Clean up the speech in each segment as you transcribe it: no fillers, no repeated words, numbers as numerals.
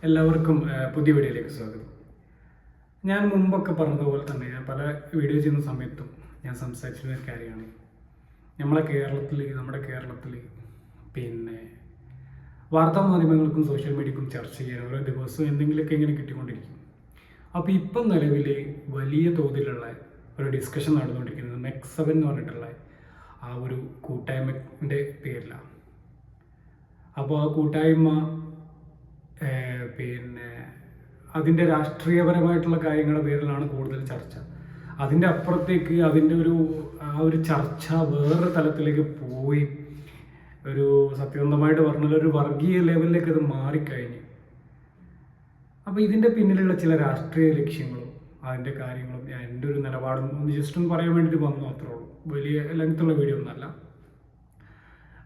എല്ലാവർക്കും പുതിയ വീഡിയോയിലേക്ക് സ്വാഗതം. ഞാൻ മുമ്പൊക്കെ പറഞ്ഞതുപോലെ തന്നെ ഞാൻ പല വീഡിയോ ചെയ്യുന്ന സമയത്തും ഞാൻ സംസാരിച്ചിരുന്ന ഒരു കാര്യമാണ് നമ്മുടെ കേരളത്തിൽ പിന്നെ വാർത്താ മാധ്യമങ്ങൾക്കും സോഷ്യൽ മീഡിയക്കും ചർച്ച ചെയ്യാൻ ഓരോ ദിവസവും എന്തെങ്കിലുമൊക്കെ ഇങ്ങനെ കിട്ടിക്കൊണ്ടിരിക്കും. അപ്പോൾ ഇപ്പം നിലവിൽ വലിയ തോതിലുള്ള ഒരു ഡിസ്കഷൻ നടന്നുകൊണ്ടിരിക്കുന്നത് MEC7 എന്ന് പറഞ്ഞിട്ടുള്ള ആ ഒരു കൂട്ടായ്മൻ്റെ പേരിലാണ്. അപ്പോൾ ആ കൂട്ടായ്മ പിന്നെ അതിൻ്റെ രാഷ്ട്രീയപരമായിട്ടുള്ള കാര്യങ്ങളുടെ പേരിലാണ് കൂടുതൽ ചർച്ച. അതിൻ്റെ അപ്പുറത്തേക്ക് അതിൻ്റെ ആ ഒരു ചർച്ച വേറൊരു തലത്തിലേക്ക് പോയി ഒരു സത്യസന്ധമായിട്ട് പറഞ്ഞാൽ ഒരു വർഗീയ ലെവലിലേക്ക് അത് മാറിക്കഴിഞ്ഞു. അപ്പോൾ ഇതിൻ്റെ പിന്നിലുള്ള ചില രാഷ്ട്രീയ ലക്ഷ്യങ്ങളും അതിൻ്റെ കാര്യങ്ങളും എൻ്റെ ഒരു നിലപാടും ജസ്റ്റ് ഒന്ന് പറയാൻ വേണ്ടിയിട്ട് വന്നു, അത്രേ ഉള്ളൂ. വലിയ ലെങ്ത്തുള്ള വീഡിയോ ഒന്നുമല്ല.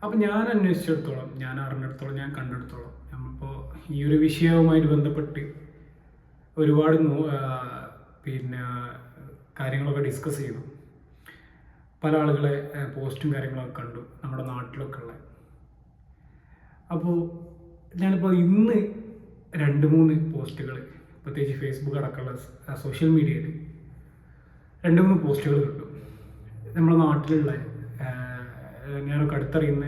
അപ്പം ഞാൻ അന്വേഷിച്ചിടത്തോളം, ഞാൻ അറിഞ്ഞിടത്തോളം, ഞാൻ കണ്ടെടുത്തോളം നമ്മളിപ്പോൾ ഈ ഒരു വിഷയവുമായിട്ട് ബന്ധപ്പെട്ട് ഒരുപാട് പിന്നെ കാര്യങ്ങളൊക്കെ ഡിസ്കസ് ചെയ്തു. പല ആളുകളെ പോസ്റ്റും കാര്യങ്ങളൊക്കെ കണ്ടു നമ്മുടെ നാട്ടിലൊക്കെ ഉള്ള. അപ്പോൾ ഞാനിപ്പോൾ ഇന്ന് 2-3 പോസ്റ്റുകൾ, പ്രത്യേകിച്ച് ഫേസ്ബുക്ക് അടക്കമുള്ള സോഷ്യൽ മീഡിയയിൽ 2-3 പോസ്റ്റുകൾ കണ്ടു. നമ്മുടെ നാട്ടിലുള്ള ഞാനൊക്കെ അടുത്തറിയുന്ന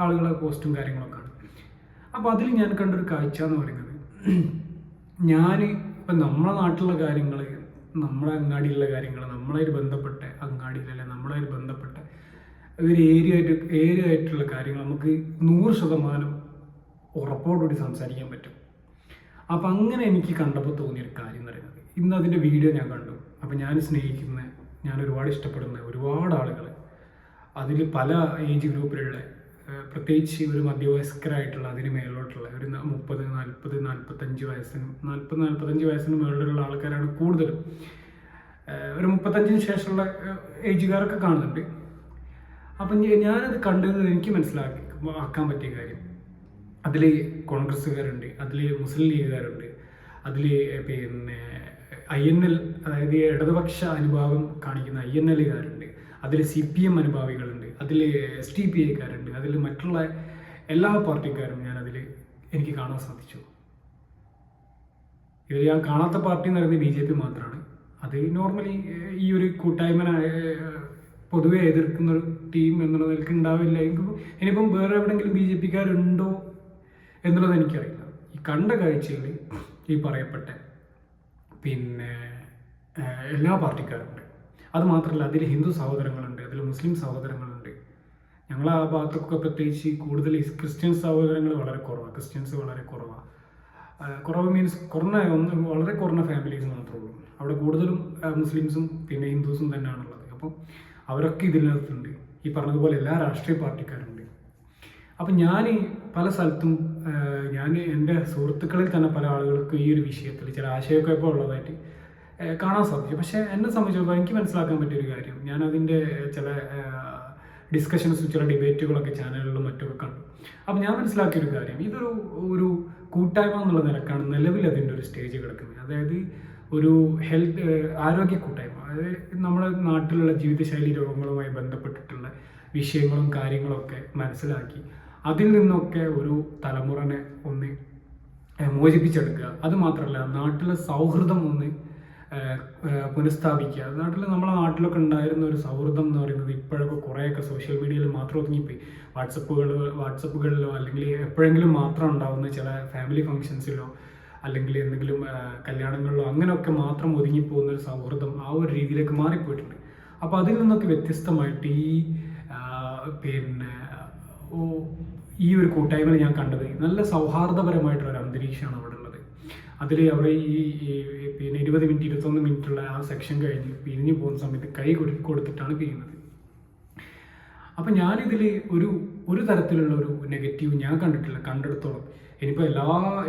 ആളുകളെ പോസ്റ്റും കാര്യങ്ങളൊക്കെ ആണ്. അപ്പോൾ അതിൽ ഞാൻ കണ്ടൊരു കാഴ്ച എന്ന് പറയുന്നത്, ഇപ്പം നമ്മളെ നാട്ടിലുള്ള കാര്യങ്ങൾ, നമ്മുടെ അങ്ങാടിയിലുള്ള കാര്യങ്ങൾ, നമ്മളായിട്ട് ബന്ധപ്പെട്ട അങ്ങാടിയിലല്ല നമ്മളായിട്ട് ബന്ധപ്പെട്ട ഒരു ഏരിയ ആയിട്ടുള്ള കാര്യങ്ങൾ നമുക്ക് 100% ഉറപ്പോടുകൂടി സംസാരിക്കാൻ പറ്റും. അപ്പം അങ്ങനെ എനിക്ക് കണ്ടപ്പോൾ തോന്നിയൊരു കാര്യം എന്ന് പറയുന്നത്, ഇന്ന് അതിൻ്റെ വീഡിയോ ഞാൻ കണ്ടു. അപ്പം ഞാൻ സ്നേഹിക്കുന്ന, ഞാൻ ഒരുപാട് ഇഷ്ടപ്പെടുന്ന ഒരുപാട് ആളുകൾ, അതിൽ പല ഏജ് ഗ്രൂപ്പിലുള്ള, പ്രത്യേകിച്ച് ഒരു മധ്യവയസ്കരായിട്ടുള്ള, അതിന് മേലോട്ടുള്ള ഒരു 30-40-45 വയസ്സിന് മേളിലുള്ള ആൾക്കാരാണ് കൂടുതലും. ഒരു 35-ന് ശേഷമുള്ള ഏജുകാരൊക്കെ കാണുന്നുണ്ട്. അപ്പം ഞാനത് കണ്ടത് എനിക്ക് മനസ്സിലാക്കാൻ പറ്റിയ കാര്യം, അതിൽ കോൺഗ്രസ്സുകാരുണ്ട്, അതിൽ മുസ്ലിം ലീഗുകാരുണ്ട്, അതിൽ പിന്നെ INL, അതായത് ഇടതുപക്ഷ അനുഭാവം കാണിക്കുന്ന INLകാരുണ്ട്, അതിൽ CPM അനുഭാവികളുണ്ട്, അതിൽ SDPIക്കാരുണ്ട്, അതിൽ മറ്റുള്ള എല്ലാ പാർട്ടിക്കാരും എനിക്ക് കാണാൻ സാധിച്ചു. ഇതിൽ ഞാൻ കാണാത്ത പാർട്ടി എന്ന് പറയുന്നത് BJP മാത്രമാണ്. അത് നോർമലി ഈ ഒരു കൂട്ടായ്മ പൊതുവെ എതിർക്കുന്ന ഒരു ടീം എന്നുള്ള നിലയ്ക്ക് ഉണ്ടാവില്ല. ഇനിയിപ്പം വേറെ എവിടെയെങ്കിലും BJPക്കാരുണ്ടോ എന്നുള്ളത് എനിക്കറിയില്ല. ഈ കണ്ട കാഴ്ചയിൽ ഈ പറയപ്പെട്ട പിന്നെ എല്ലാ പാർട്ടിക്കാരുണ്ട്. അതുമാത്രമല്ല, അതിൽ ഹിന്ദു സഹോദരങ്ങളുണ്ട്, അതിൽ മുസ്ലിം സഹോദരങ്ങളുണ്ട്. ഞങ്ങൾ ആ ഭാഗത്തൊക്കെ പ്രത്യേകിച്ച് കൂടുതൽ ക്രിസ്ത്യൻ സഹോദരങ്ങൾ വളരെ കുറവാണ്. ക്രിസ്ത്യൻസ് വളരെ കുറവാണ്. കുറവ് മീൻസ് വളരെ കുറഞ്ഞ ഫാമിലീസ് മാത്രമേ ഉള്ളൂ. അവിടെ കൂടുതലും മുസ്ലിംസും പിന്നെ ഹിന്ദുസും തന്നെയാണുള്ളത്. അപ്പം അവരൊക്കെ ഇതിനകത്തുണ്ട്. ഈ പറഞ്ഞതുപോലെ എല്ലാ രാഷ്ട്രീയ പാർട്ടിക്കാരുണ്ട്. അപ്പം ഞാൻ പല സ്ഥലത്തും എൻ്റെ സുഹൃത്തുക്കളിൽ തന്നെ പല ആളുകൾക്ക് ഈ ഒരു വിഷയത്തിൽ ചില ആശയക്കുഴപ്പം ഉള്ളതായിട്ട് കാണാൻ സാധിച്ചു. പക്ഷേ എന്നെ സംബന്ധിച്ചിടത്തോളം എനിക്ക് മനസ്സിലാക്കാൻ പറ്റിയൊരു കാര്യം, ഞാൻ അതിൻ്റെ ചില ഡിസ്കഷൻസും ചില ഡിബേറ്റുകളൊക്കെ ചാനലുകളിലും മറ്റൊക്കെ കണ്ടു. അപ്പം ഞാൻ മനസ്സിലാക്കിയൊരു കാര്യം, ഒരു കൂട്ടായ്മ എന്നുള്ള നിലക്കാണ് നിലവിൽ അതിൻ്റെ ഒരു സ്റ്റേജ് കിടക്കുന്നത്. അതായത് ഒരു ആരോഗ്യ കൂട്ടായ്മ, അതായത് നമ്മുടെ നാട്ടിലുള്ള ജീവിതശൈലി രോഗങ്ങളുമായി ബന്ധപ്പെട്ടിട്ടുള്ള വിഷയങ്ങളും കാര്യങ്ങളൊക്കെ മനസ്സിലാക്കി അതിൽ നിന്നൊക്കെ ഒരു തലമുറനെ ഒന്ന് മോചിപ്പിച്ചെടുക്കുക. അതുമാത്രമല്ല, നാട്ടിലെ സൗഹൃദം ഒന്ന് പുനഃസ്ഥാപിക്കുക. നമ്മളെ നാട്ടിലൊക്കെ ഉണ്ടായിരുന്ന ഒരു സൗഹൃദം എന്ന് പറയുന്നത് ഇപ്പോഴൊക്കെ കുറേയൊക്കെ സോഷ്യൽ മീഡിയയിൽ മാത്രം ഒതുങ്ങിപ്പോയി. വാട്സപ്പുകളിലോ അല്ലെങ്കിൽ എപ്പോഴെങ്കിലും മാത്രം ഉണ്ടാവുന്ന ചില ഫാമിലി ഫങ്ഷൻസിലോ അല്ലെങ്കിൽ എന്തെങ്കിലും കല്യാണങ്ങളിലോ അങ്ങനെയൊക്കെ മാത്രം ഒതുങ്ങിപ്പോകുന്ന ഒരു സൗഹൃദം ആ ഒരു രീതിയിലേക്ക് മാറിപ്പോയിട്ടുണ്ട്. അപ്പോൾ അതിൽ നിന്നൊക്കെ വ്യത്യസ്തമായിട്ട് ഈ ഒരു കൂട്ടായ്മയിൽ ഞാൻ കണ്ടത് നല്ല സൗഹാർദ്ദപരമായിട്ടുള്ളൊരു അന്തരീക്ഷമാണ് അവിടെ ഉള്ളത്. അതിൽ അവർ പിന്നെ 20-21 മിനിറ്റുള്ള ആ സെക്ഷൻ കഴിഞ്ഞ് പിരിഞ്ഞു പോകുന്ന സമയത്ത് കൈ കൊടുത്തിട്ടാണ് പിരിയുന്നത്. അപ്പം ഞാനിതിൽ ഒരു തരത്തിലുള്ള ഒരു നെഗറ്റീവ് ഞാൻ കണ്ടെടുത്തോളം. ഇനിയിപ്പോൾ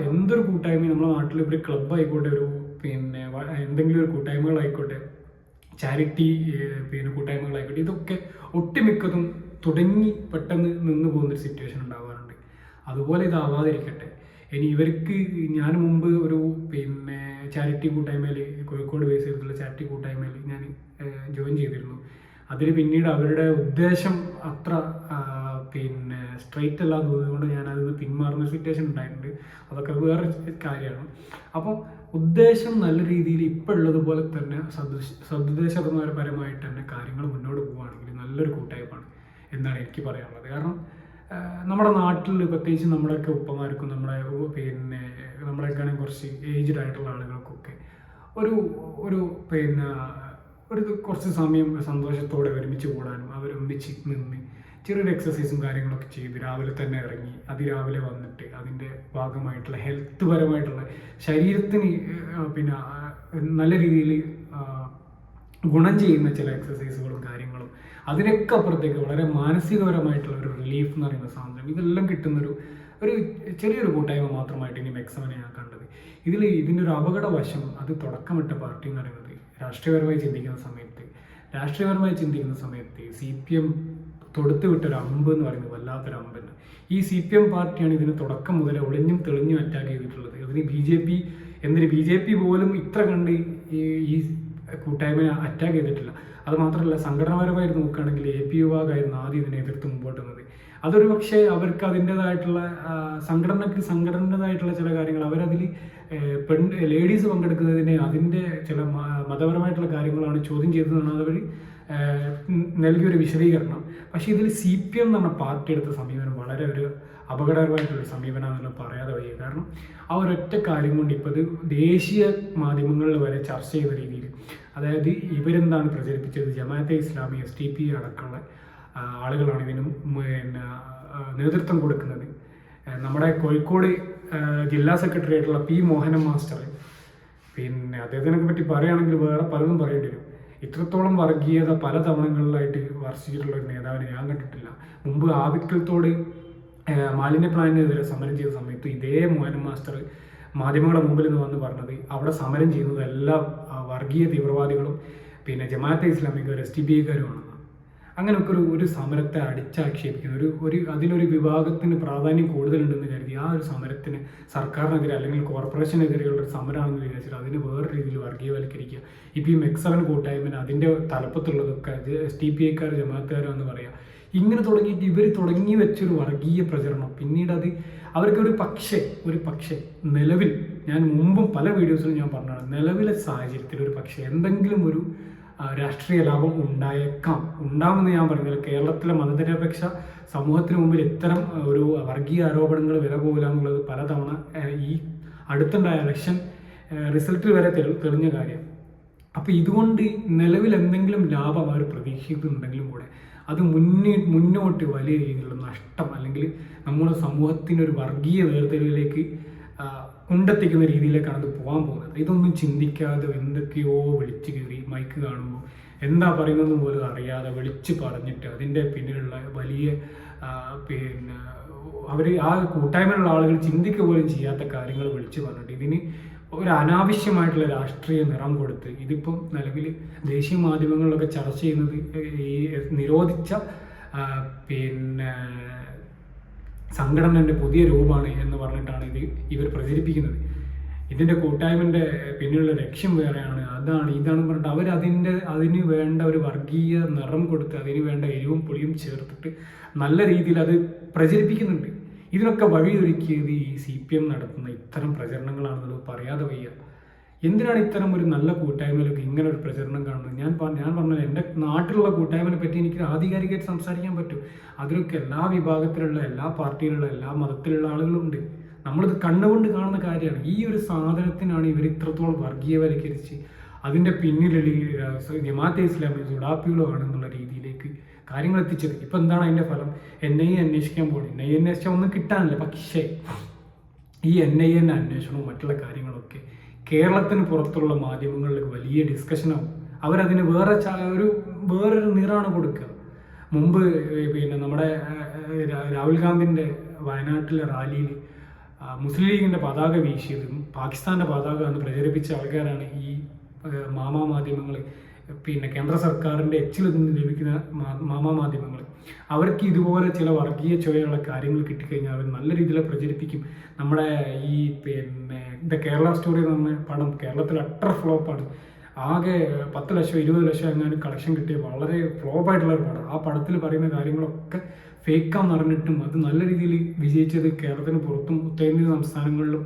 എന്തൊരു കൂട്ടായ്മയും നമ്മുടെ നാട്ടിൽ ഒരു ക്ലബ്ബ് ആയിക്കോട്ടെ, പിന്നെ എന്തെങ്കിലും ഒരു കൂട്ടായ്മകളായിക്കോട്ടെ, ചാരിറ്റി പിന്നെ കൂട്ടായ്മകളായിക്കോട്ടെ, ഇതൊക്കെ ഒട്ടുമിക്കതും തുടങ്ങി പെട്ടെന്ന് നിന്ന് പോകുന്നൊരു സിറ്റുവേഷൻ ഉണ്ടാവാറുണ്ട്. അതുപോലെ ഇതാവാതിരിക്കട്ടെ. ഇനി ഇവർക്ക് ഞാൻ മുമ്പ് ഒരു പിന്നെ ചാരിറ്റി കൂട്ടായ്മയിൽ, കോഴിക്കോട് ബേസ് ചെയ്തിട്ടുള്ള ചാരിറ്റി കൂട്ടായ്മയിൽ ഞാൻ ജോയിൻ ചെയ്തിരുന്നു. അതിൽ പിന്നീട് അവരുടെ ഉദ്ദേശം അത്ര പിന്നെ സ്ട്രെയിറ്റ് അല്ല എന്ന് തോന്നിയതുകൊണ്ട് ഞാൻ അതിൽ പിന്മാറുന്ന സിറ്റുവേഷൻ ഉണ്ടായിട്ടുണ്ട്. അതൊക്കെ വേറെ കാര്യമാണ്. അപ്പോൾ ഉദ്ദേശം നല്ല രീതിയിൽ ഇപ്പോൾ ഉള്ളതുപോലെ തന്നെ സദുദ്ദേശപരമായിട്ട് തന്നെ കാര്യങ്ങൾ മുന്നോട്ട് പോവുകയാണെങ്കിൽ നല്ലൊരു കൂട്ടായ്മയാണ് എന്നാണ് എനിക്ക് പറയാനുള്ളത്. കാരണം നമ്മുടെ നാട്ടിൽ പ്രത്യേകിച്ച് നമ്മുടെയൊക്കെ ഉപ്പമാർക്കും പിന്നെ നമ്മളെക്കാണെങ്കിൽ കുറച്ച് ഏജ്ഡ് ആയിട്ടുള്ള ആളുകൾക്കൊക്കെ ഒരു ഒരു പിന്നെ ഒരു കുറച്ച് സമയം സന്തോഷത്തോടെ ഒരുമിച്ച് കൂടാനും അവരൊന്നിച്ച് നിന്ന് ചെറിയൊരു എക്സസൈസും കാര്യങ്ങളൊക്കെ ചെയ്ത് രാവിലെ തന്നെ ഇറങ്ങി അതിരാവിലെ വന്നിട്ട് അതിൻ്റെ ഭാഗമായിട്ടുള്ള ഹെൽത്ത് പരമായിട്ടുള്ള ശരീരത്തിന് പിന്നെ നല്ല രീതിയിൽ ഗുണം ചെയ്യുന്ന ചില എക്സസൈസുകളും കാര്യങ്ങളും അതിനൊക്കെ അപ്പുറത്തേക്ക് വളരെ മാനസികപരമായിട്ടുള്ള ഒരു റിലീഫ് എന്ന് പറയുന്ന സാധനം ഇതെല്ലാം കിട്ടുന്നൊരു ചെറിയൊരു കൂട്ടായ്മ മാത്രമായിട്ട് ഇനി മെക്സവനെ ഞാൻ കണ്ടത്. ഇതിൻ്റെ ഒരു അപകട വശം അത് തുടക്കമിട്ട പാർട്ടി എന്ന് പറയുന്നത് രാഷ്ട്രീയപരമായി ചിന്തിക്കുന്ന സമയത്ത് CPM തൊടുത്ത് വിട്ടൊരു അമ്പ് എന്ന് പറയുന്നത് വല്ലാത്തൊരു അമ്പെന്ന്. ഈ CPM പാർട്ടിയാണ് ഇതിന് തുടക്കം മുതൽ ഒളിഞ്ഞും തെളിഞ്ഞും അറ്റാക്ക് ചെയ്തിട്ടുള്ളത്. അതിന് BJP പോലും ഇത്ര കണ്ട് ഈ കൂട്ടായ്മയെ അറ്റാക്ക് ചെയ്തിട്ടില്ല. അതുമാത്രമല്ല, സംഘടനാപരമായിട്ട് നോക്കുകയാണെങ്കിൽ AP വിഭാഗമായിരുന്നു ആദ്യം ഇതിനെ എതിർത്ത് മുമ്പോട്ട് വന്നത്. അതൊരു പക്ഷേ അവർക്ക് അതിൻ്റെതായിട്ടുള്ള സംഘടനയുടേതായിട്ടുള്ള ചില കാര്യങ്ങൾ അവരതിൽ ലേഡീസ് പങ്കെടുക്കുന്നതിനെ അതിൻ്റെ ചില മതപരമായിട്ടുള്ള കാര്യങ്ങളാണ് ചോദ്യം ചെയ്തതെന്നാണ് അവർ നൽകിയൊരു വിശദീകരണം. പക്ഷേ ഇതിൽ CPM എന്ന് പറഞ്ഞ പാർട്ടി എടുത്ത സമീപനം വളരെ ഒരു അപകടകരമായിട്ടുള്ളൊരു സമീപനമാണെന്ന് പറയാതെ വയ്യ. കാരണം ആ ഒരൊറ്റ കാര്യം കൊണ്ട് ഇപ്പോൾ ഇത് ദേശീയ മാധ്യമങ്ങളിൽ വരെ ചർച്ച ചെയ്യുന്ന രീതിയിൽ, അതായത് ഇവരെന്താണ് പ്രചരിപ്പിച്ചത്, ജമാഅത്തെ ഇസ്ലാമി SDP അടക്കമുള്ള ആളുകളാണ് ഇതിന് പിന്നെ നേതൃത്വം കൊടുക്കുന്നത്. നമ്മുടെ കോഴിക്കോട് ജില്ലാ സെക്രട്ടറി ആയിട്ടുള്ള P. മോഹനൻ മാസ്റ്റർ, പിന്നെ അദ്ദേഹത്തിനൊക്കെ പറ്റി പറയുകയാണെങ്കിൽ വേറെ പലതും പറയേണ്ടി വരും. ഇത്രത്തോളം വർഗീയത പല തവണകളിലായിട്ട് വർഷിച്ചിട്ടുള്ള ഒരു നേതാവിനെ ഞാൻ കണ്ടിട്ടില്ല. മുമ്പ് ആവിക്കൽത്തോട് മാലിന്യ പ്ലാന്റിനെതിരെ സമരം ചെയ്ത സമയത്ത് ഇതേ മോഹനൻ മാസ്റ്റർ മാധ്യമങ്ങളുടെ മുമ്പിൽ നിന്ന് വന്ന് പറഞ്ഞത് അവിടെ സമരം ചെയ്യുന്നത് എല്ലാ വർഗീയ തീവ്രവാദികളും പിന്നെ ജമാഅത്തെ ഇസ്ലാമിക്കാരും SDPക്കാരുമാണ്. അങ്ങനെയൊക്കെ ഒരു സമരത്തെ അടിച്ചാക്ഷേപിക്കുന്ന അതിലൊരു വിഭാഗത്തിന് പ്രാധാന്യം കൂടുതലുണ്ടെന്ന് കരുതി ആ ഒരു സമരത്തിന് സർക്കാരിനെതിരെ അല്ലെങ്കിൽ കോർപ്പറേഷനെതിരെയുള്ള ഒരു സമരമാണെന്ന് വിചാരിച്ചിട്ട് അതിന് വേറെ രീതിയിൽ വർഗീയവൽക്കരിക്കുക. ഇപ്പോൾ ഈ മെക്സവൻ കൂട്ടായ്മന് അതിൻ്റെ തലപ്പത്തുള്ളതൊക്കെ SDPക്കാർ ജമാഅത്തുകാരാണെന്ന് പറയാം. ഇങ്ങനെ തുടങ്ങിയിട്ട് ഇവർ തുടങ്ങി വെച്ചൊരു വർഗീയ പ്രചരണം പിന്നീട് അവർക്ക് ഒരു പക്ഷേ നിലവിൽ, ഞാൻ മുമ്പും പല വീഡിയോസിലും ഞാൻ പറഞ്ഞതാണ്, നിലവിലെ സാഹചര്യത്തിൽ ഒരു പക്ഷേ എന്തെങ്കിലും ഒരു രാഷ്ട്രീയ ലാഭം ഉണ്ടാവുമെന്ന് ഞാൻ പറഞ്ഞില്ല. കേരളത്തിലെ മതനിരപേക്ഷ സമൂഹത്തിന് മുമ്പിൽ ഇത്തരം ഒരു വർഗീയ ആരോപണങ്ങൾ വില പോകില്ല എന്നുള്ളത് പലതവണ ഈ അടുത്തുണ്ടായ ഇലക്ഷൻ റിസൾട്ടിൽ വരെ തെളിഞ്ഞ കാര്യം. അപ്പോൾ ഇതുകൊണ്ട് നിലവിൽ എന്തെങ്കിലും ലാഭം അവർ പ്രതീക്ഷിക്കുന്നുണ്ടെങ്കിലും കൂടെ അത് മുന്നോട്ട് വലിയ രീതിയിലുള്ള നഷ്ടം അല്ലെങ്കിൽ നമ്മുടെ സമൂഹത്തിനൊരു വർഗീയ വേർതിരിവിലേക്ക് കൊണ്ടെത്തിക്കുന്ന രീതിയിലേക്കാണ് അത് പോകാൻ പോകുന്നത്. ഇതൊന്നും ചിന്തിക്കാതെ എന്തൊക്കെയോ വിളിച്ചു കയറി മൈക്ക് കാണുമ്പോൾ എന്താ പറയുന്നതെന്ന് പോലും അറിയാതെ വിളിച്ച് പറഞ്ഞിട്ട് അതിൻ്റെ പിന്നിലുള്ള വലിയ പിന്നെ അവർ ആ കൂട്ടായ്മയിലുള്ള ആളുകൾ ചിന്തിക്കുക പോലും ചെയ്യാത്ത കാര്യങ്ങൾ വിളിച്ച് പറഞ്ഞിട്ട് ഇതിന് ഒരു അനാവശ്യമായിട്ടുള്ള രാഷ്ട്രീയ നിറം കൊടുത്ത് ഇതിപ്പം നിലവിൽ ദേശീയ മാധ്യമങ്ങളിലൊക്കെ ചർച്ച ചെയ്യുന്നത് ഈ നിരോധിച്ച പിന്നെ സംഘടനയുടെ പുതിയ രൂപമാണ് എന്ന് പറഞ്ഞിട്ടാണ് ഇവർ പ്രചരിപ്പിക്കുന്നത്. ഇതിൻ്റെ കൂട്ടായ്മൻ്റെ പിന്നിലുള്ള ലക്ഷ്യം വേറെയാണ്, ഇതാണ് പറഞ്ഞിട്ട് അതിന് വേണ്ട ഒരു വർഗീയ നിറം കൊടുത്ത് അതിന് വേണ്ട എരിവും പുളിയും ചേർത്തിട്ട് നല്ല രീതിയിൽ അത് പ്രചരിപ്പിക്കുന്നുണ്ട്. ഇതിനൊക്കെ വഴിയൊരുക്കിയത് ഈ CPM നടത്തുന്ന ഇത്തരം പ്രചരണങ്ങളാണെന്നുള്ളത് പറയാതെ വയ്യ. എന്തിനാണ് ഇത്തരം ഒരു നല്ല കൂട്ടായ്മയിലൊക്കെ ഇങ്ങനെ ഒരു പ്രചരണം കാണുന്നത്? ഞാൻ പറഞ്ഞത് എൻ്റെ നാട്ടിലുള്ള കൂട്ടായ്മയെ പറ്റി എനിക്ക് ആധികാരികമായിട്ട് സംസാരിക്കാൻ പറ്റും. അതിലൊക്കെ എല്ലാ വിഭാഗത്തിലുള്ള, എല്ലാ പാർട്ടിയിലുള്ള, എല്ലാ മതത്തിലുള്ള ആളുകളുണ്ട്. നമ്മളിത് കണ്ണുകൊണ്ട് കാണുന്ന കാര്യമാണ്. ഈ ഒരു സാധനത്തിനാണ് ഇവർ ഇത്രത്തോളം വർഗീയവൽക്കരിച്ച് അതിൻ്റെ പിന്നിലുള്ള ജമാഅത്തെ ഇസ്ലാമി സുഡാപ്പികളോ ആണെന്നുള്ള രീതിയിലേക്ക് കാര്യങ്ങൾ എത്തിച്ചത്. ഇപ്പം എന്താണ് അതിൻ്റെ ഫലം? NIA അന്വേഷിക്കാൻ പോകുന്നത്. NIA അന്വേഷിച്ചാൽ ഒന്നും കിട്ടാനില്ല. പക്ഷേ ഈ NIA അന്വേഷണവും മറ്റുള്ള കാര്യങ്ങളൊക്കെ കേരളത്തിന് പുറത്തുള്ള മാധ്യമങ്ങളിലേക്ക് വലിയ ഡിസ്കഷനാവും. അവരതിന് വേറൊരു നിറാണ് കൊടുക്കുക. മുമ്പ് പിന്നെ നമ്മുടെ രാഹുൽ ഗാന്ധിൻ്റെ വയനാട്ടിലെ റാലിയിൽ മുസ്ലിം ലീഗിൻ്റെ പതാക വീശിയതും പാകിസ്ഥാൻ്റെ പതാക എന്ന് പ്രചരിപ്പിച്ച ആൾക്കാരാണ് ഈ മാധ്യമങ്ങൾ. പിന്നെ കേന്ദ്ര സർക്കാരിൻ്റെ എച്ചിൽ നിന്ന് ലഭിക്കുന്ന മാധ്യമങ്ങൾ. അവർക്ക് ഇതുപോലെ ചില വർഗീയ ചുവയുള്ള കാര്യങ്ങൾ കിട്ടിക്കഴിഞ്ഞാൽ അവർ നല്ല രീതിയിൽ പ്രചരിപ്പിക്കും. നമ്മുടെ ഈ പിന്നെ കേരള സ്റ്റോറി എന്ന് പറഞ്ഞ പടം കേരളത്തിൽ അട്ടർ ഫ്ലോപ്പാണ്. ആകെ 10 ലക്ഷം 20 ലക്ഷം എങ്ങാനും കളക്ഷൻ കിട്ടിയ വളരെ ഫ്ലോപ്പായിട്ടുള്ളൊരു പടം. ആ പടത്തിൽ പറയുന്ന കാര്യങ്ങളൊക്കെ ഫേക്കാന്ന് പറഞ്ഞിട്ടും അത് നല്ല രീതിയിൽ വിജയിച്ചത് കേരളത്തിന് പുറത്തും ഉത്തരേന്ത്യൻ സംസ്ഥാനങ്ങളിലും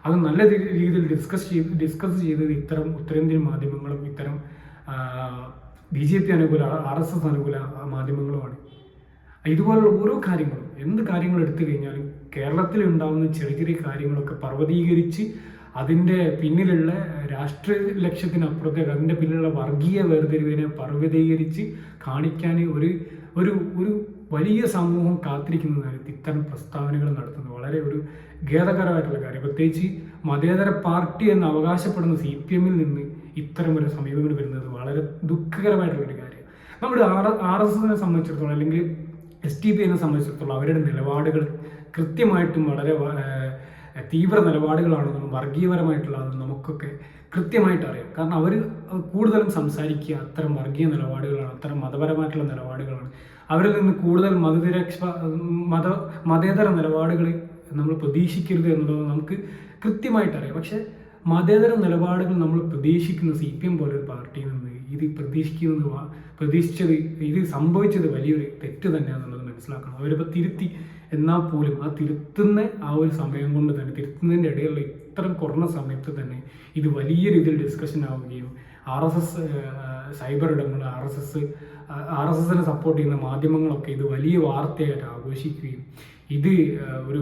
അത് നല്ല രീതിയിൽ ഡിസ്കസ് ചെയ്തത് ഇത്തരം ഉത്തരേന്ത്യൻ മാധ്യമങ്ങളും ഇത്തരം BJP അനുകൂല RSS അനുകൂല മാധ്യമങ്ങളുമാണ്. ഇതുപോലുള്ള ഓരോ കാര്യങ്ങളും എന്ത് കാര്യങ്ങൾ എടുത്തു കഴിഞ്ഞാലും കേരളത്തിൽ ഉണ്ടാകുന്ന ചെറിയ ചെറിയ കാര്യങ്ങളൊക്കെ പർവ്വതീകരിച്ച് അതിൻ്റെ പിന്നിലുള്ള രാഷ്ട്രീയ ലക്ഷ്യത്തിനപ്പുറത്തേക്ക് അതിൻ്റെ പിന്നിലുള്ള വർഗീയ വേർതിരിവിനെ പർവ്വതീകരിച്ച് കാണിക്കാൻ ഒരു വലിയ സമൂഹം കാത്തിരിക്കുന്നതാണ് ഇത്തരം പ്രസ്താവനകൾ നടത്തുന്നത്. വളരെ ഒരു ഖേദകരമായിട്ടുള്ള കാര്യം. പ്രത്യേകിച്ച് മതേതര പാർട്ടി എന്ന് അവകാശപ്പെടുന്ന CPM നിന്ന് ഇത്തരം ഒരു സമീപനം വരുന്നത് വളരെ ദുഃഖകരമായിട്ടുള്ളൊരു കാര്യം. നമ്മുടെ RSSനെ സംബന്ധിച്ചിടത്തോളം അല്ലെങ്കിൽ STPനെ സംബന്ധിച്ചിടത്തോളം അവരുടെ നിലപാടുകൾ കൃത്യമായിട്ടും വളരെ തീവ്ര നിലപാടുകളാണെന്നും വർഗീയപരമായിട്ടുള്ളതെന്നും നമുക്കൊക്കെ കൃത്യമായിട്ട് അറിയാം. കാരണം അവർ കൂടുതലും സംസാരിക്കുക അത്തരം വർഗീയ നിലപാടുകളാണ്, അത്തരം മതപരമായിട്ടുള്ള നിലപാടുകളാണ്. അവരിൽ നിന്ന് കൂടുതൽ മതേതര നിലപാടുകൾ നമ്മൾ പ്രതീക്ഷിക്കരുത് എന്നുള്ളത് നമുക്ക് കൃത്യമായിട്ട് അറിയാം. പക്ഷെ മതേതര നിലപാടുകൾ നമ്മൾ പ്രതീക്ഷിക്കുന്ന CPM പോലൊരു പാർട്ടിയിൽ നിന്ന് ഇത് ഇത് സംഭവിച്ചത് വലിയൊരു തെറ്റ് തന്നെയാണെന്നുള്ളത് മനസ്സിലാക്കണം. അവരിപ്പോൾ തിരുത്തി എന്നാൽ പോലും ആ തിരുത്തുന്ന ആ ഒരു സമയം കൊണ്ട് തന്നെ തിരുത്തുന്നതിൻ്റെ ഇടയിലുള്ള ഇത്തരം കുറഞ്ഞ സമയത്ത് തന്നെ ഇത് വലിയ രീതിയിൽ ഡിസ്കഷൻ ആവുകയും RSS സൈബർ ഇടങ്ങൾ RSSനെ സപ്പോർട്ട് ചെയ്യുന്ന മാധ്യമങ്ങളൊക്കെ ഇത് വലിയ വാർത്തയായിട്ട് ആഘോഷിക്കുകയും ഇത് ഒരു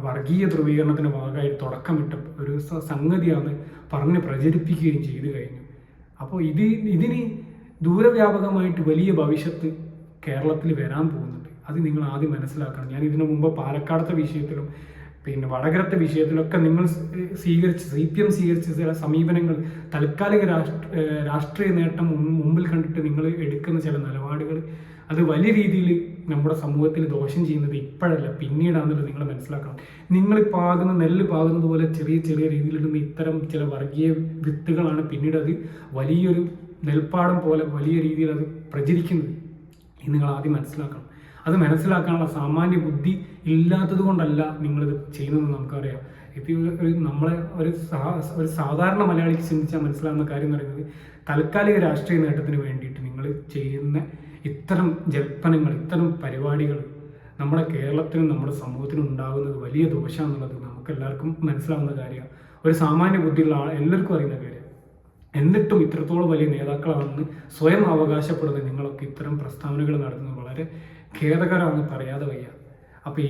വർഗീയ ധ്രുവീകരണത്തിന് ഭാഗമായി തുടക്കമിട്ട ഒരു സംഗതിയാണ് പറഞ്ഞ് പ്രചരിപ്പിക്കുകയും ചെയ്തു കഴിഞ്ഞു. അപ്പോൾ ഇതിന് ദൂരവ്യാപകമായിട്ട് വലിയ ഭവിഷ്യത്ത് കേരളത്തിൽ വരാൻ പോകുന്നുണ്ട്. അത് നിങ്ങൾ ആദ്യം മനസ്സിലാക്കണം. ഞാൻ ഇതിനു മുമ്പ് പാലക്കാടത്തെ വിഷയത്തിലും പിന്നെ വടകരത്തെ വിഷയത്തിലൊക്കെ നിങ്ങൾ CPM സ്വീകരിച്ച ചില സമീപനങ്ങൾ താൽക്കാലിക രാഷ്ട്രീയ നേട്ടം മുമ്പിൽ കണ്ടിട്ട് നിങ്ങൾ എടുക്കുന്ന ചില നിലപാടുകൾ അത് വലിയ രീതിയിൽ നമ്മുടെ സമൂഹത്തിൽ ദോഷം ചെയ്യുന്നത് ഇപ്പോഴല്ല പിന്നീടാണെന്നുള്ളത് നിങ്ങൾ മനസ്സിലാക്കണം. നിങ്ങൾ നെല്ല് പാകുന്നത് പോലെ ചെറിയ ചെറിയ രീതിയിലിടുന്ന ഇത്തരം ചില വർഗീയ വിത്തുകളാണ് പിന്നീട് അത് വലിയൊരു നെൽപ്പാടം പോലെ വലിയ രീതിയിൽ അത് പ്രചരിക്കുന്നത്. നിങ്ങൾ ആദ്യം മനസ്സിലാക്കണം. അത് മനസ്സിലാക്കാനുള്ള സാമാന്യ ബുദ്ധി ഇല്ലാത്തത് കൊണ്ടല്ല നിങ്ങളിത് ചെയ്യുന്നതെന്ന് നമുക്കറിയാം. ഇപ്പോൾ നമ്മളെ ഒരു സാധാരണ മലയാളിക്ക് ചിന്തിച്ചാൽ മനസ്സിലാകുന്ന കാര്യം എന്ന് പറയുന്നത് താൽക്കാലിക രാഷ്ട്രീയ നേട്ടത്തിന് വേണ്ടിയിട്ട് നിങ്ങൾ ചെയ്യുന്ന ഇത്തരം ജൽപ്പനങ്ങൾ ഇത്തരം പരിപാടികൾ നമ്മുടെ കേരളത്തിനും നമ്മുടെ സമൂഹത്തിനും ഉണ്ടാകുന്നത് വലിയ ദോഷമാണെന്നുള്ളത് നമുക്കെല്ലാവർക്കും മനസ്സിലാവുന്ന കാര്യമാണ്. ഒരു സാമാന്യ ബുദ്ധിയുള്ള എല്ലാവർക്കും അറിയുന്ന കാര്യം. എന്നിട്ടും ഇത്രത്തോളം വലിയ നേതാക്കളാണെന്ന് സ്വയം അവകാശപ്പെടുന്ന നിങ്ങളൊക്കെ ഇത്തരം പ്രസ്താവനകൾ നടത്തുന്നത് വളരെ ഖേദകരമാണെന്ന് പറയാതെ വയ്യ. അപ്പോൾ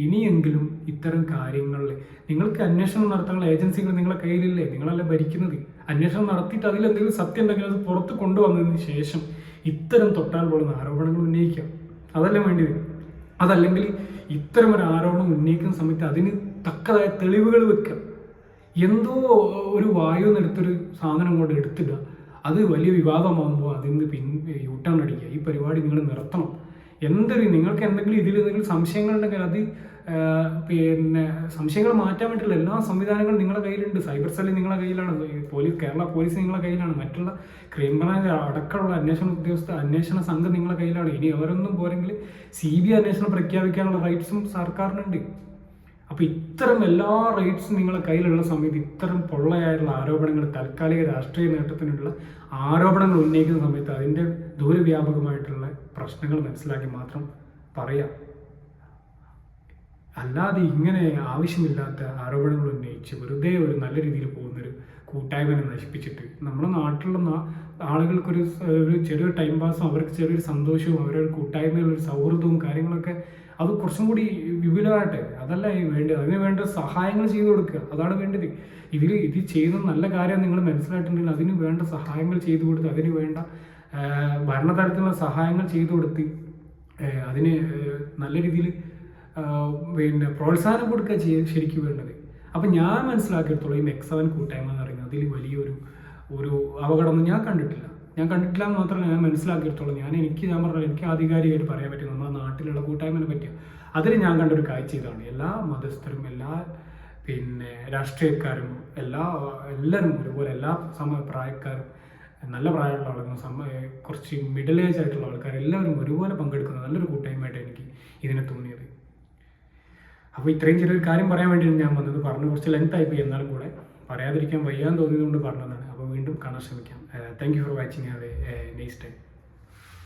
ഇനിയെങ്കിലും ഇത്തരം കാര്യങ്ങളിൽ നിങ്ങൾക്ക് അന്വേഷണം നടത്താനുള്ള ഏജൻസികൾ നിങ്ങളെ കയ്യിലില്ലേ? നിങ്ങളല്ലേ ഭരിക്കുന്നത്. അന്വേഷണം നടത്തിയിട്ട് അതിലെന്തെങ്കിലും സത്യം ഉണ്ടെങ്കിൽ അത് പുറത്ത് കൊണ്ടുവന്നതിന് ശേഷം ഇത്തരം തൊട്ടാൽ പോകുന്ന ആരോപണങ്ങൾ ഉന്നയിക്കാം. അതല്ലേ വേണ്ടത്. അതല്ലെങ്കിൽ ഇത്തരം ഒരു ആരോപണം ഉന്നയിക്കുന്ന സമയത്ത് അതിന് തക്കതായ തെളിവുകൾ വെക്കുക. എന്തോ ഒരു വായു എടുത്തൊരു സാധനം കൊണ്ട് എടുത്തിടുക, അത് വലിയ വിവാദമാകുമ്പോൾ അതിന് യൂട്ടേൺ അടിക്കുക. ഈ പരിപാടി നിങ്ങൾ നിർത്തണം. നിങ്ങൾക്ക് എന്തെങ്കിലും സംശയങ്ങളുണ്ടെങ്കിൽ അത് പിന്നെ സംശയങ്ങൾ മാറ്റാൻ വേണ്ടിയിട്ടുള്ള എല്ലാ സംവിധാനങ്ങളും നിങ്ങളുടെ കയ്യിലുണ്ട്. സൈബർ സെല്ല് നിങ്ങളുടെ കയ്യിലാണ്, കേരള പോലീസ് നിങ്ങളുടെ കയ്യിലാണ്, മറ്റുള്ള ക്രൈംബ്രാഞ്ച് അടക്കമുള്ള അന്വേഷണ സംഘം നിങ്ങളുടെ കയ്യിലാണ്. ഇനി അവരൊന്നും പോരെങ്കിൽ CBI അന്വേഷണം പ്രഖ്യാപിക്കാനുള്ള റൈറ്റ്സും സർക്കാരിനുണ്ട്. അപ്പോൾ ഇത്തരം എല്ലാ റൈറ്റ്സും നിങ്ങളുടെ കയ്യിലുള്ള സമയത്ത് ഇത്തരം പൊള്ളയായിട്ടുള്ള ആരോപണങ്ങൾ താൽക്കാലിക രാഷ്ട്രീയ നേട്ടത്തിനുള്ള ആരോപണങ്ങൾ ഉന്നയിക്കുന്ന സമയത്ത് അതിൻ്റെ ദൂരവ്യാപകമായിട്ടുള്ള പ്രശ്നങ്ങൾ മനസ്സിലാക്കി മാത്രം പറയാം. അല്ലാതെ ഇങ്ങനെ ആവശ്യമില്ലാത്ത ആരോപണങ്ങൾ ഉന്നയിച്ച് വെറുതെ ഒരു നല്ല രീതിയിൽ പോകുന്നൊരു കൂട്ടായ്മനെ നശിപ്പിച്ചിട്ട് നമ്മുടെ നാട്ടിലുള്ള ആളുകൾക്കൊരു ചെറിയൊരു ടൈം പാസും അവർക്ക് ചെറിയൊരു സന്തോഷവും അവരൊരു കൂട്ടായ്മയിലൊരു സൗഹൃദവും കാര്യങ്ങളൊക്കെ അത് കുറച്ചും കൂടി വിപുലമാകട്ടെ. അതല്ല വേണ്ടത്. അതിന് വേണ്ട സഹായങ്ങൾ ചെയ്തു കൊടുക്കുക, അതാണ് വേണ്ടത്. ഇത് ചെയ്യുന്ന നല്ല കാര്യം നിങ്ങൾ മനസ്സിലായിട്ടുണ്ടെങ്കിൽ അതിന് വേണ്ട സഹായങ്ങൾ ചെയ്തു കൊടുത്ത് അതിന് വേണ്ട ഭരണതലത്തിലുള്ള സഹായങ്ങൾ ചെയ്തു കൊടുത്ത് അതിന് നല്ല രീതിയിൽ പ്രോത്സാഹനം കൊടുക്കുക ശരിക്കും വേണ്ടത്. അപ്പം ഞാൻ മനസ്സിലാക്കിയെടുത്തോളം ഈ Next7 കൂട്ടായ്മ എന്ന് പറയുന്നത് അതിൽ വലിയൊരു അപകടമൊന്നും ഞാൻ കണ്ടിട്ടില്ല എന്ന് മാത്രമല്ല ഞാൻ മനസ്സിലാക്കിയെടുത്തോളം. ഞാൻ പറഞ്ഞത് എനിക്ക് ആധികാരികമായിട്ട് പറയാൻ പറ്റും നമ്മുടെ നാട്ടിലുള്ള കൂട്ടായ്മനെ പറ്റിയ അതിൽ ഞാൻ കണ്ടൊരു കാഴ്ച ഇതാണ്. എല്ലാ മതസ്ഥരും എല്ലാ രാഷ്ട്രീയക്കാരും എല്ലാവരും ഒരുപോലെ എല്ലാ പ്രായക്കാരും നല്ല പ്രായമുള്ള ആളുകൾ കുറച്ച് മിഡിൽ ഏജ് ആയിട്ടുള്ള ആൾക്കാർ എല്ലാവരും ഒരുപോലെ പങ്കെടുക്കുന്ന നല്ലൊരു കൂട്ടായ്മയായിട്ട് എനിക്ക് ഇതിനെ തോന്നിയത്. അപ്പോൾ ഇത്രയും ചെറിയൊരു കാര്യം പറയാൻ വേണ്ടിയാണ് ഞാൻ വന്നത്. കുറച്ച് ലെങ്ത് ആയിപ്പോയി, എന്നാലും കൂടെ പറയാതിരിക്കാൻ വയ്യാൻ തോന്നിയതുകൊണ്ട് പറഞ്ഞതാണ്. അപ്പോൾ വീണ്ടും കാണാൻ ശ്രമിക്കാം. Thank you for watching. Have A nice day.